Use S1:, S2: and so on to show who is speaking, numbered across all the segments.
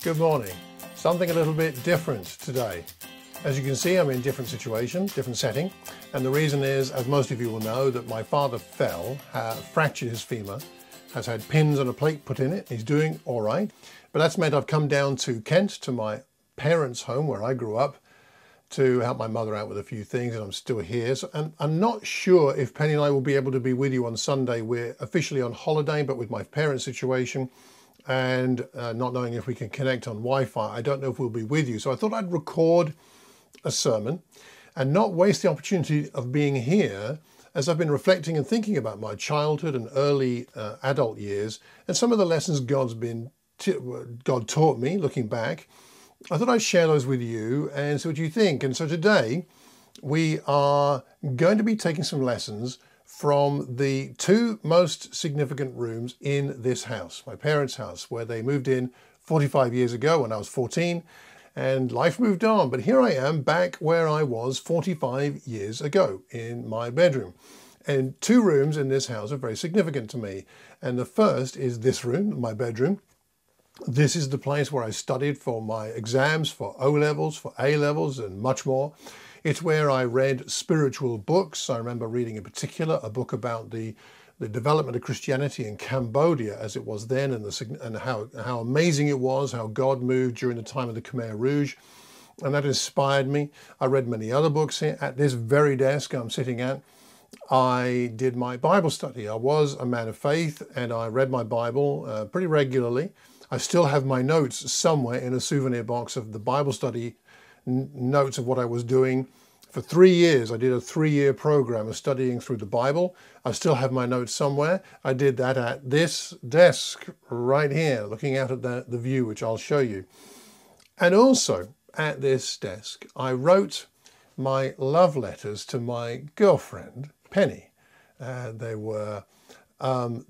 S1: Good morning. Something a little bit different today. As you can see, I'm in a different situation, different setting. And the reason is, as most of you will know, that my father fell, fractured his femur, has had pins and a plate put in it. He's doing all right. But that's meant I've come down to Kent, to my parents' home where I grew up, to help my mother out with a few things, and I'm still here. And I'm not sure if Penny and I will be able to be with you on Sunday. We're officially on holiday, but with my parents' situation, and not knowing if we can connect on Wi-Fi, I don't know if we'll be with you. So I thought I'd record a sermon and not waste the opportunity of being here, as I've been reflecting and thinking about my childhood and early adult years and some of the lessons God taught me looking back. I thought I'd share those with you and see what you think. And so today we are going to be taking some lessons from the two most significant rooms in this house, my parents' house, where they moved in 45 years ago when I was 14, and life moved on. But here I am back where I was 45 years ago in my bedroom. And two rooms in this house are very significant to me. And the first is this room, my bedroom. This is the place where I studied for my exams, for O-levels, for A-levels, and much more. It's where I read spiritual books. I remember reading in particular a book about the development of Christianity in Cambodia as it was then, and how amazing it was, how God moved during the time of the Khmer Rouge. And that inspired me. I read many other books here. At this very desk I'm sitting at, I did my Bible study. I was a man of faith and I read my Bible pretty regularly. I still have my notes somewhere in a souvenir box of the Bible study notes of what I was doing. For 3 years, I did a 3-year program of studying through the Bible. I still have my notes somewhere. I did that at this desk right here, looking out at the view, which I'll show you. And also at this desk, I wrote my love letters to my girlfriend, Penny.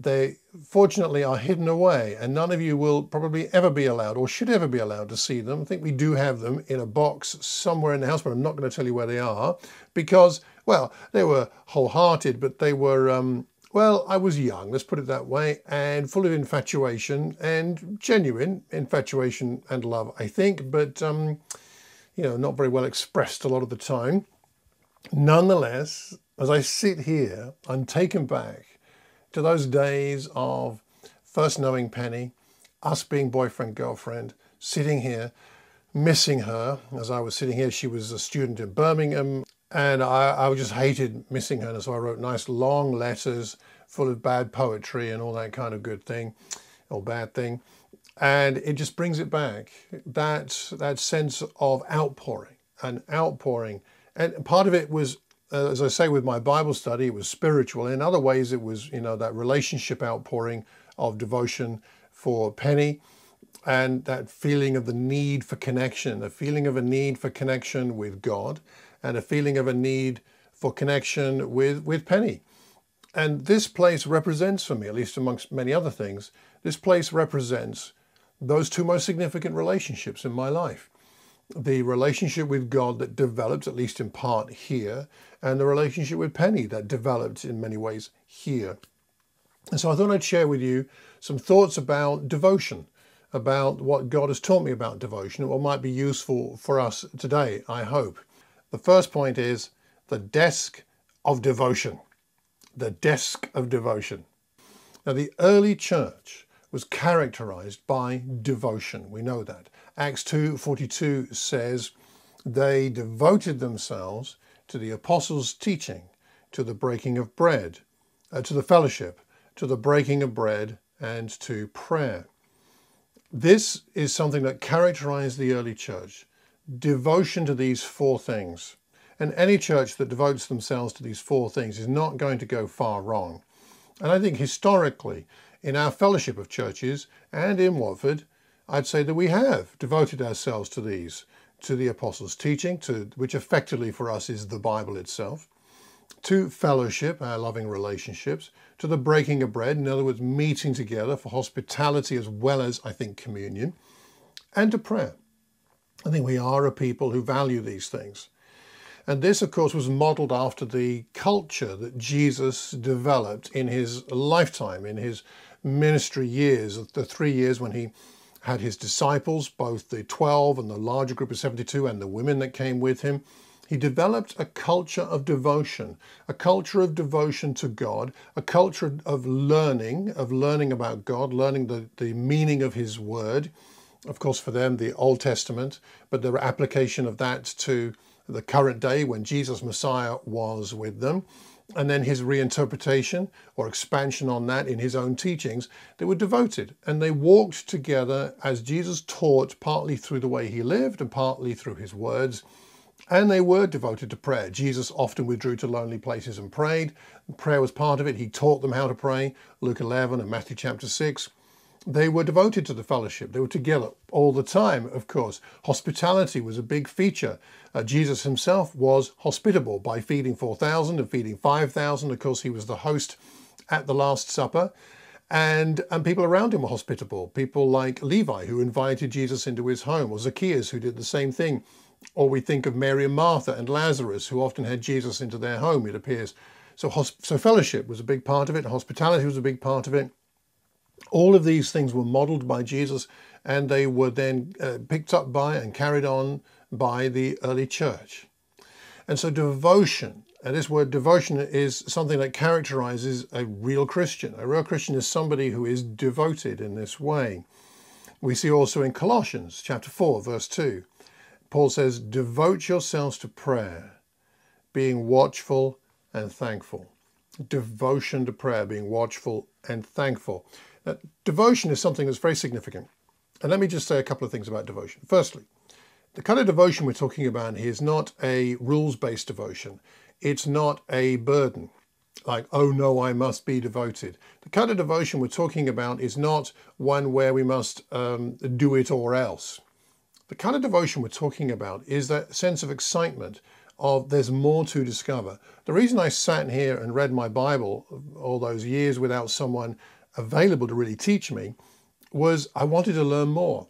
S1: They fortunately are hidden away, and none of you will probably ever be allowed or should ever be allowed to see them. I think we do have them in a box somewhere in the house, but I'm not going to tell you where they are because, well, they were wholehearted, but they were, well, I was young, let's put it that way, and full of infatuation, and genuine infatuation and love, I think, but, you know, not very well expressed a lot of the time. Nonetheless, as I sit here, I'm taken back to those days of first knowing Penny, us being boyfriend, girlfriend, sitting here, missing her. As I was sitting here, she was a student in Birmingham, and I just hated missing her. And so I wrote nice long letters full of bad poetry and all that kind of good thing, or bad thing. And it just brings it back, that sense of outpouring. And part of it was, as I say, with my Bible study, it was spiritual. In other ways, it was, you know, that relationship outpouring of devotion for Penny, and that feeling of the need for connection, a feeling of a need for connection with God, and a feeling of a need for connection with Penny. And this place represents for me, at least amongst many other things, this place represents those two most significant relationships in my life. The relationship with God that developed, at least in part, here, and the relationship with Penny that developed in many ways here. And so I thought I'd share with you some thoughts about devotion, about what God has taught me about devotion, and what might be useful for us today, I hope. The first point is the desk of devotion. The desk of devotion. Now, the early church was characterized by devotion. We know that. Acts 2:42 says, they devoted themselves to the apostles' teaching, to the breaking of bread, to the fellowship, to the breaking of bread, and to prayer. This is something that characterized the early church. Devotion to these four things. And any church that devotes themselves to these four things is not going to go far wrong. And I think historically, in our fellowship of churches and in Watford, I'd say that we have devoted ourselves to these, to the apostles' teaching, which effectively for us is the Bible itself, to fellowship, our loving relationships, to the breaking of bread, in other words, meeting together for hospitality as well as, I think, communion, and to prayer. I think we are a people who value these things. And this, of course, was modeled after the culture that Jesus developed in his lifetime, in his ministry years, the 3 years when he had his disciples, both the 12 and the larger group of 72 and the women that came with him. He developed a culture of devotion to God, a culture of learning about God, learning the meaning of his word. Of course, for them, the Old Testament, but the application of that to the current day when Jesus Messiah was with them. And then his reinterpretation or expansion on that in his own teachings. They were devoted and they walked together as Jesus taught, partly through the way he lived and partly through his words. And they were devoted to prayer. Jesus often withdrew to lonely places and prayed. Prayer was part of it. He taught them how to pray. Luke 11 and Matthew chapter 6. They were devoted to the fellowship. They were together all the time, of course. Hospitality was a big feature. Jesus himself was hospitable by feeding 4,000 and feeding 5,000. Of course, he was the host at the Last Supper. And people around him were hospitable. People like Levi, who invited Jesus into his home, or Zacchaeus, who did the same thing. Or we think of Mary and Martha and Lazarus, who often had Jesus into their home, it appears. So fellowship was a big part of it. Hospitality was a big part of it. All of these things were modeled by Jesus, and they were then picked up by and carried on by the early church. And so devotion, and this word devotion is something that characterizes a real Christian. A real Christian is somebody who is devoted in this way. We see also in Colossians chapter 4, verse 2, Paul says, devote yourselves to prayer, being watchful and thankful. Devotion to prayer, being watchful and thankful. Now, devotion is something that's very significant. And let me just say a couple of things about devotion. Firstly, the kind of devotion we're talking about here is not a rules-based devotion. It's not a burden, like, oh no, I must be devoted. The kind of devotion we're talking about is not one where we must do it or else. The kind of devotion we're talking about is that sense of excitement of there's more to discover. The reason I sat here and read my Bible all those years without someone available to really teach me was I wanted to learn more.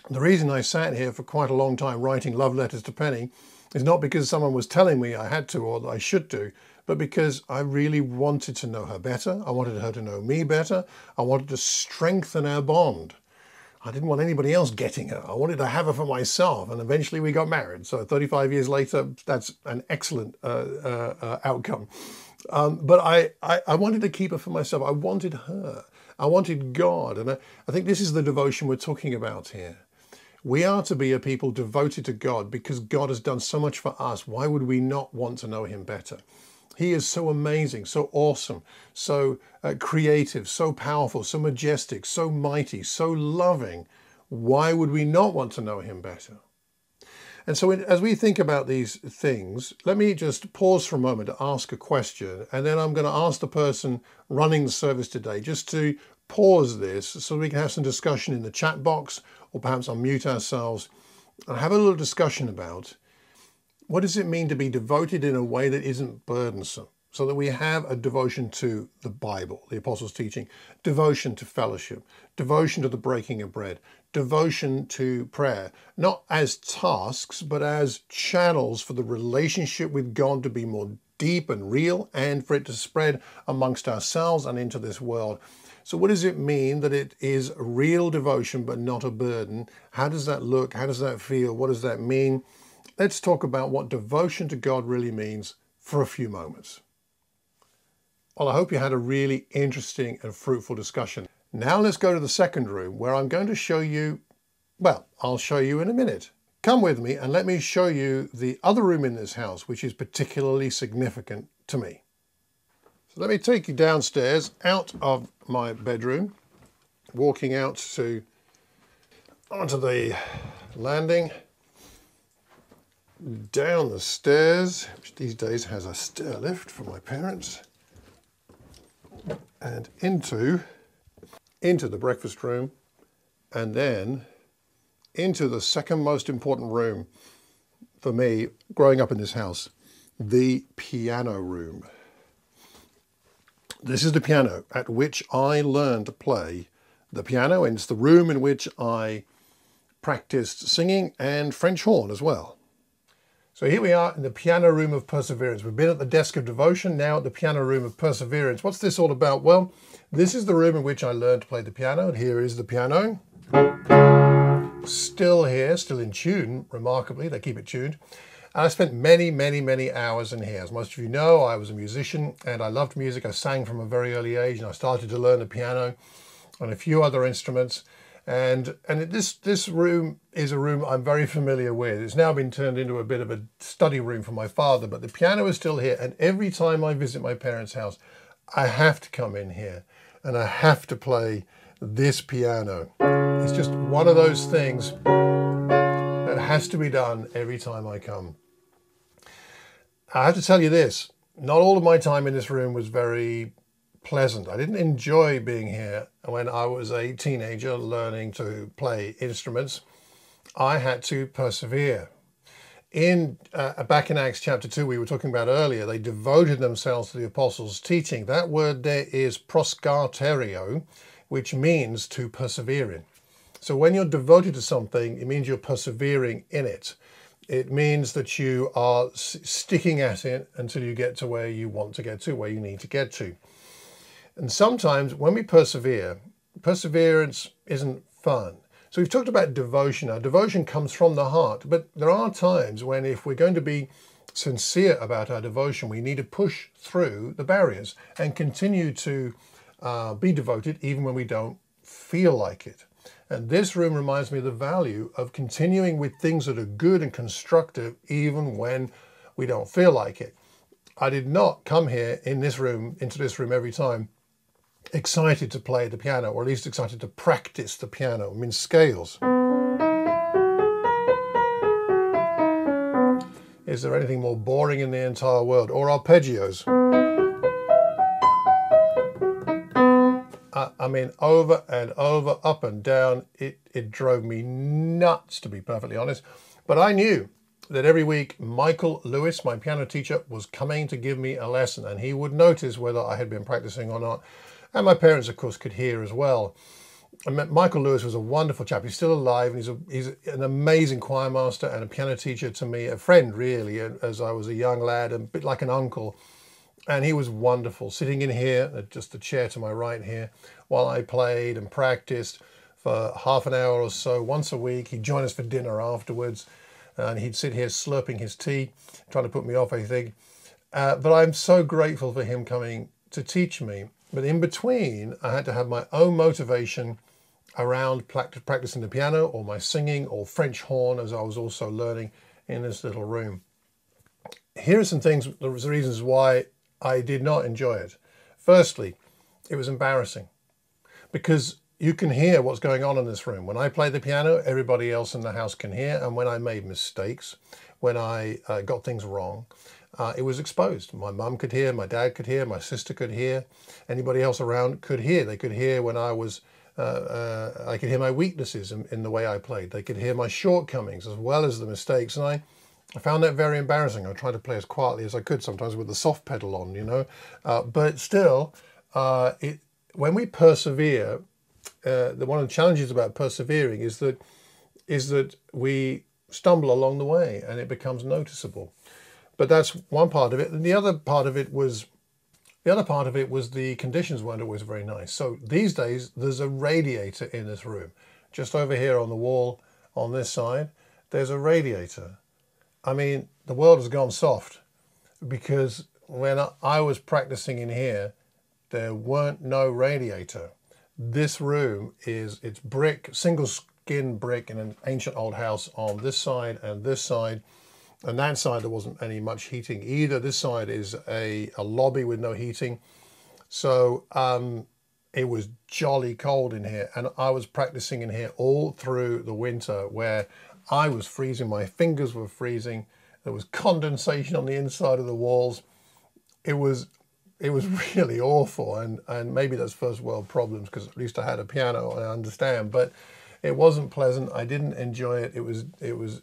S1: The reason I sat here for quite a long time writing love letters to Penny is not because someone was telling me I had to or that I should do, but because I really wanted to know her better. I wanted her to know me better. I wanted to strengthen our bond. I didn't want anybody else getting her. I wanted to have her for myself, and eventually we got married. So 35 years later, that's an excellent outcome. But I wanted to keep her for myself. I wanted her. I wanted God. And I think this is the devotion we're talking about here. We are to be a people devoted to God because God has done so much for us. Why would we not want to know him better? He is so amazing, so awesome, so creative, so powerful, so majestic, so mighty, so loving. Why would we not want to know him better? And so as we think about these things, let me just pause for a moment to ask a question, and then I'm going to ask the person running the service today just to pause this so we can have some discussion in the chat box, or perhaps unmute ourselves and have a little discussion about what does it mean to be devoted in a way that isn't burdensome, so that we have a devotion to the Bible, the Apostles' teaching, devotion to fellowship, devotion to the breaking of bread, devotion to prayer, not as tasks, but as channels for the relationship with God to be more deep and real and for it to spread amongst ourselves and into this world. So what does it mean that it is real devotion but not a burden? How does that look? How does that feel? What does that mean? Let's talk about what devotion to God really means for a few moments. Well, I hope you had a really interesting and fruitful discussion. Now let's go to the second room where I'm going to show you, well, I'll show you in a minute. Come with me and let me show you the other room in this house, which is particularly significant to me. So let me take you downstairs out of my bedroom, walking out onto the landing, down the stairs, which these days has a stair lift for my parents, and into the breakfast room, and then into the second most important room for me growing up in this house, the piano room. This is the piano at which I learned to play the piano, and it's the room in which I practiced singing and French horn as well. So here we are in the piano room of perseverance. We've been at the desk of devotion, now at the piano room of perseverance. What's this all about? Well, this is the room in which I learned to play the piano, and here is the piano. Still here, still in tune, remarkably, they keep it tuned. I spent many, many, many hours in here. As most of you know, I was a musician and I loved music. I sang from a very early age and I started to learn the piano and a few other instruments. And this room is a room I'm very familiar with. It's now been turned into a bit of a study room for my father, but the piano is still here. And every time I visit my parents' house, I have to come in here and I have to play this piano. It's just one of those things that has to be done every time I come. I have to tell you this, not all of my time in this room was very pleasant. I didn't enjoy being here when I was a teenager learning to play instruments. I had to persevere. Back in Acts chapter 2, we were talking about earlier, they devoted themselves to the apostles' teaching. That word there is proskartereo, which means to persevere in. So when you're devoted to something, it means you're persevering in it. It means that you are sticking at it until you get to where you want to get to, where you need to get to. And sometimes when we persevere, perseverance isn't fun. So we've talked about devotion. Now, devotion comes from the heart, but there are times when if we're going to be sincere about our devotion, we need to push through the barriers and continue to be devoted even when we don't feel like it. And this room reminds me of the value of continuing with things that are good and constructive even when we don't feel like it. I did not come here into this room every time excited to play the piano, or at least excited to practice the piano. I mean, scales. Is there anything more boring in the entire world? Or arpeggios? I mean, over and over, up and down, it drove me nuts, to be perfectly honest. But I knew that every week Michael Lewis, my piano teacher, was coming to give me a lesson, and he would notice whether I had been practicing or not. And my parents, of course, could hear as well. Michael Lewis was a wonderful chap. He's still alive, and he's an amazing choir master and a piano teacher to me, a friend really, as I was a young lad, a bit like an uncle. And he was wonderful, sitting in here, just the chair to my right here, while I played and practiced for half an hour or so once a week. He'd join us for dinner afterwards, and he'd sit here slurping his tea, trying to put me off, I think. But I'm so grateful for him coming to teach me. But in between, I had to have my own motivation around practicing the piano or my singing or French horn, as I was also learning in this little room. Here are some things, the reasons why I did not enjoy it. Firstly, it was embarrassing because you can hear what's going on in this room. When I play the piano, everybody else in the house can hear. And when I made mistakes, when I got things wrong, it was exposed. My mum could hear, my dad could hear, my sister could hear, anybody else around could hear. They could hear when I was, I could hear my weaknesses in the way I played. They could hear my shortcomings as well as the mistakes. And I found that very embarrassing. I tried to play as quietly as I could, sometimes with the soft pedal on, you know. But still, when we persevere, one of the challenges about persevering is that we stumble along the way and it becomes noticeable. But that's one part of it. And the other part of it was the conditions weren't always very nice. So these days, there's a radiator in this room. Just over here on the wall on this side, there's a radiator. I mean, the world has gone soft because when I was practicing in here, there weren't no radiator. This room it's brick, single skin brick in an ancient old house on this side and this side. And that side, there wasn't any much heating either. This side is a lobby with no heating. So it was jolly cold in here. And I was practicing in here all through the winter where I was freezing, my fingers were freezing. There was condensation on the inside of the walls. It was really awful. And maybe that's first world problems because at least I had a piano, I understand. But it wasn't pleasant. I didn't enjoy it. It was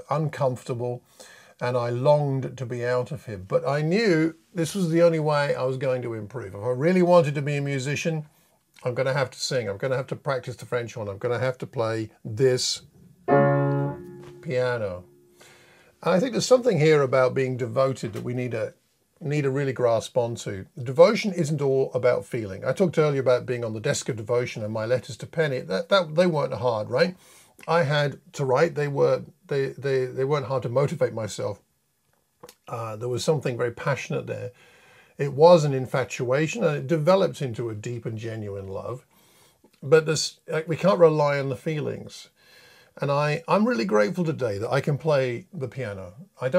S1: uncomfortable, and I longed to be out of here. But I knew this was the only way I was going to improve. If I really wanted to be a musician, I'm going to have to sing. I'm going to have to practice the French horn. I'm going to have to play this piano. And I think there's something here about being devoted that we need to need to really grasp onto. Devotion isn't all about feeling. I talked earlier about being on the desk of devotion and my letters to Penny. That they weren't hard, right? I had to write. They weren't hard to motivate myself. There was something very passionate there. It was an infatuation, and it developed into a deep and genuine love. But we can't rely on the feelings. And I'm really grateful today that I can play the piano. I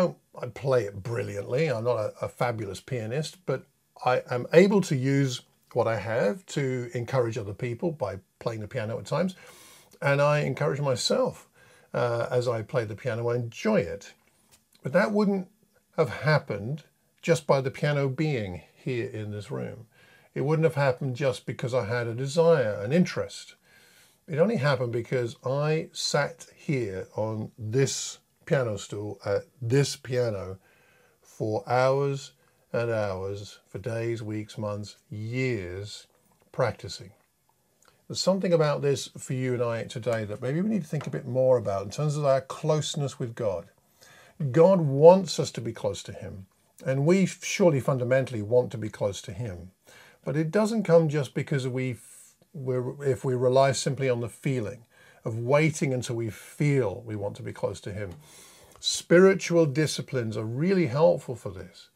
S1: play it brilliantly. I'm not a fabulous pianist, but I am able to use what I have to encourage other people by playing the piano at times. And I encourage myself as I play the piano. I enjoy it. But that wouldn't have happened just by the piano being here in this room. It wouldn't have happened just because I had a desire, an interest. It only happened because I sat here on this piano stool at this piano for hours and hours, for days, weeks, months, years, practicing. There's something about this for you and I today that maybe we need to think a bit more about in terms of our closeness with God. God wants us to be close to him, and we surely fundamentally want to be close to him. But it doesn't come just because if we rely simply on the feeling of waiting until we feel we want to be close to him. Spiritual disciplines are really helpful for this.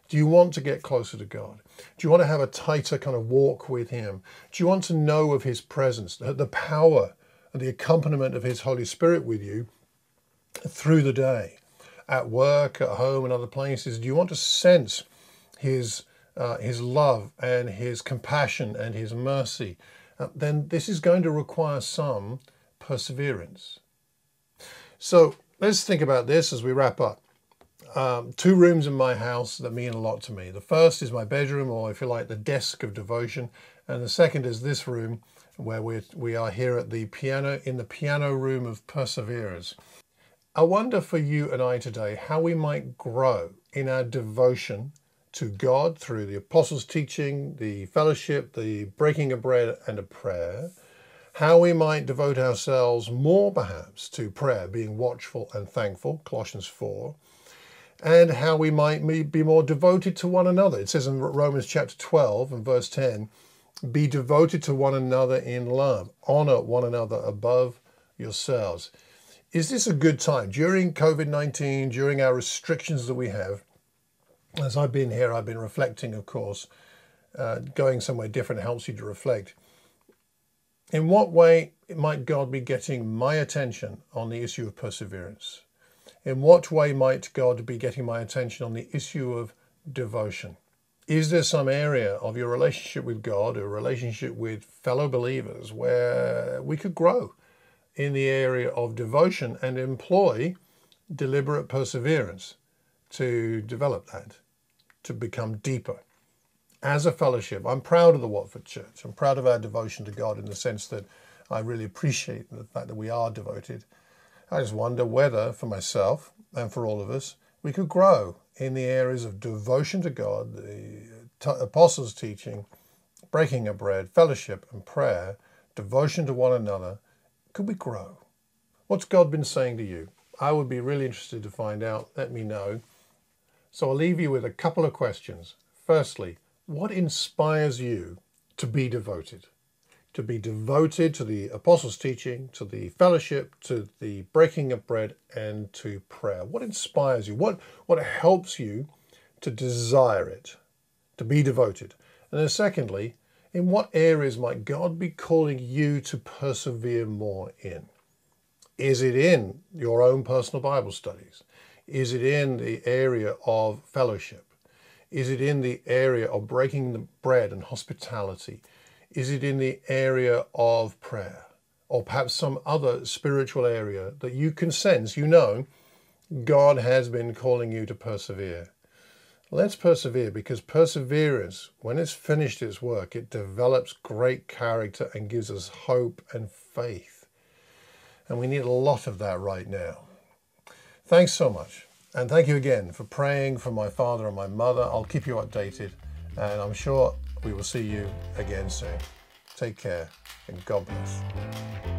S1: Do you want to get closer to God? Do you want to have a tighter kind of walk with him? Do you want to know of his presence, the power and the accompaniment of his Holy Spirit with you through the day, at work, at home, and other places? Do you want to sense his love and his compassion and his mercy? Then this is going to require some perseverance. So let's think about this as we wrap up. 2 rooms in my house that mean a lot to me. The first is my bedroom, or if you like, the desk of devotion. And the second is this room where we are here at the piano, in the piano room of perseverers. I wonder for you and I today how we might grow in our devotion to God through the apostles' teaching, the fellowship, the breaking of bread and a prayer. How we might devote ourselves more perhaps to prayer, being watchful and thankful, Colossians 4. And how we might be more devoted to one another. It says in Romans chapter 12 and verse 10, be devoted to one another in love. Honor one another above yourselves. Is this a good time? During COVID-19, during our restrictions that we have, as I've been here, I've been reflecting, of course. Going somewhere different helps you to reflect. In what way might God be getting my attention on the issue of perseverance? In what way might God be getting my attention on the issue of devotion? Is there some area of your relationship with God or relationship with fellow believers where we could grow in the area of devotion and employ deliberate perseverance to develop that, to become deeper? As a fellowship, I'm proud of the Watford Church. I'm proud of our devotion to God in the sense that I really appreciate the fact that we are devoted. I just wonder whether, for myself and for all of us, we could grow in the areas of devotion to God, the apostles' teaching, breaking of bread, fellowship and prayer, devotion to one another. Could we grow? What's God been saying to you? I would be really interested to find out. Let me know. So I'll leave you with a couple of questions. Firstly, what inspires you to be devoted? To be devoted to the apostles' teaching, to the fellowship, to the breaking of bread, and to prayer. What inspires you? What helps you to desire it, to be devoted? And then secondly, in what areas might God be calling you to persevere more in? Is it in your own personal Bible studies? Is it in the area of fellowship? Is it in the area of breaking the bread and hospitality? Is it in the area of prayer? Or perhaps some other spiritual area that you can sense, you know, God has been calling you to persevere? Let's persevere, because perseverance, when it's finished its work, it develops great character and gives us hope and faith. And we need a lot of that right now. Thanks so much. And thank you again for praying for my father and my mother. I'll keep you updated, and I'm sure we will see you again soon. Take care, and God bless.